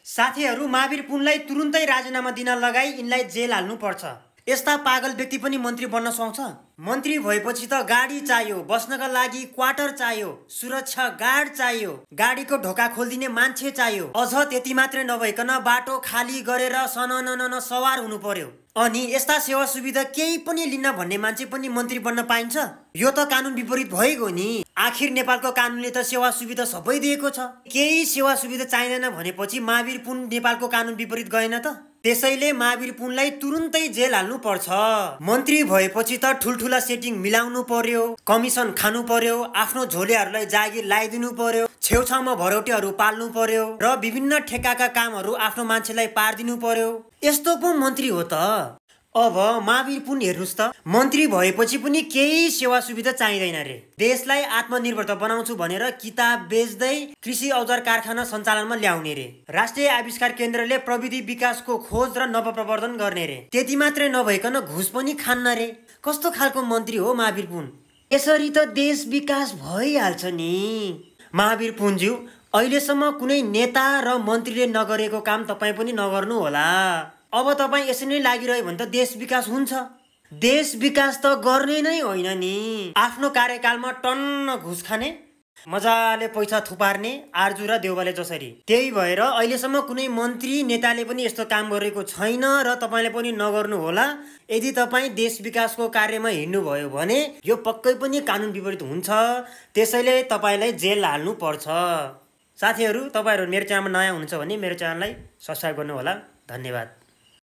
साथीहरू, महावीर पुनलाई तुरुन्तै राजीनामा दिन लगाई यिनलाई जेल हाल्नु पर्छ। यस्ता पागल व्यक्ति पनि मन्त्री बन्न सक्छ? मन्त्री भएपछि त गाडी चाहियो, बस्नका लागि क्वार्टर चाहियो, सुरक्षा गार्ड चाहियो, गाडीको ढोका खोलिदिने मान्छे चाहियो। अझ त्यति मात्रै नभइकन बाटो खाली गरेर सननन सवार हुनु पर्यो। अनि यस्ता सेवा सुविधा केही पनि लिन्न भन्ने मान्छे पनि मन्त्री बन्न पाइन्छ? यो त कानुन विपरीत भइगयो नि। आखिर नेपालको कानुनले त सेवा सुविधा सबै दिएको छ। केही सेवा सुविधा चाहिँदैन भनेपछि महावीर पुन नेपालको कानुन विपरीत गएन त? त्यसैले महावीर पुनलाई तुरुन्तै जेल हाल्नु पर्छ। मन्त्री भएपछि त ठुल्ठुला सेटिङ मिलाउनु पर्यो, कमिसन खानु पर्यो, आफ्नो झोलेहरूलाई जागिर लगाइदिनु पर्यो, छेउछाउमा भरौटेहरू पाल्नु पर्यो र विभिन्न ठेक्काका कामहरू आफ्नो मान्छेलाई पारिदिनु पर्यो। यस्तो पो मन्त्री हो त? अब महावीर पुन हेर्नुस् त, मन्त्री भएपछि पनि केही सेवा सुविधा चाहिँदैन रे। देशलाई आत्मनिर्भर बनाउँछु भनेर किताब बेच्दै कृषि औजार कारखाना सञ्चालनमा ल्याउने रे। राष्ट्रिय आविष्कार केन्द्रले प्रविधि विकासको खोज र नवप्रवर्धन गर्ने रे। त्यति मात्रै नभइकन घुस पनि खान्न रे। कस्तो खालको मन्त्री हो महावीर पुन? यसरी त देश विकास भइहाल्छ नि। महावीर पुनज्यू, अहिलेसम्म कुनै नेता र मन्त्रीले नगरेको काम तपाईँ पनि नगर्नु होला। अब तपाईँ यसरी नै लागिरह्यो भने त देश विकास हुन्छ? देश विकास त गर्ने नै होइन नि। आफ्नो कार्यकालमा टन्न घुस खाने, मजाले पैसा थुपार्ने, आर्जु र देउबाले जसरी। त्यही भएर अहिलेसम्म कुनै मन्त्री नेताले पनि यस्तो काम गरेको छैन र तपाईँले पनि नगर्नु होला। यदि तपाईँ देश विकासको कार्यमा हिँड्नुभयो भने यो पक्कै पनि कानुन विपरीत हुन्छ। त्यसैले तपाईँलाई जेल हाल्नु पर्छ। साथीहरू, तपाईँहरू मेरो च्यानलमा नयाँ हुनुहुन्छ भने मेरो च्यानललाई सब्स्क्राइब गर्नु होला। धन्यवाद।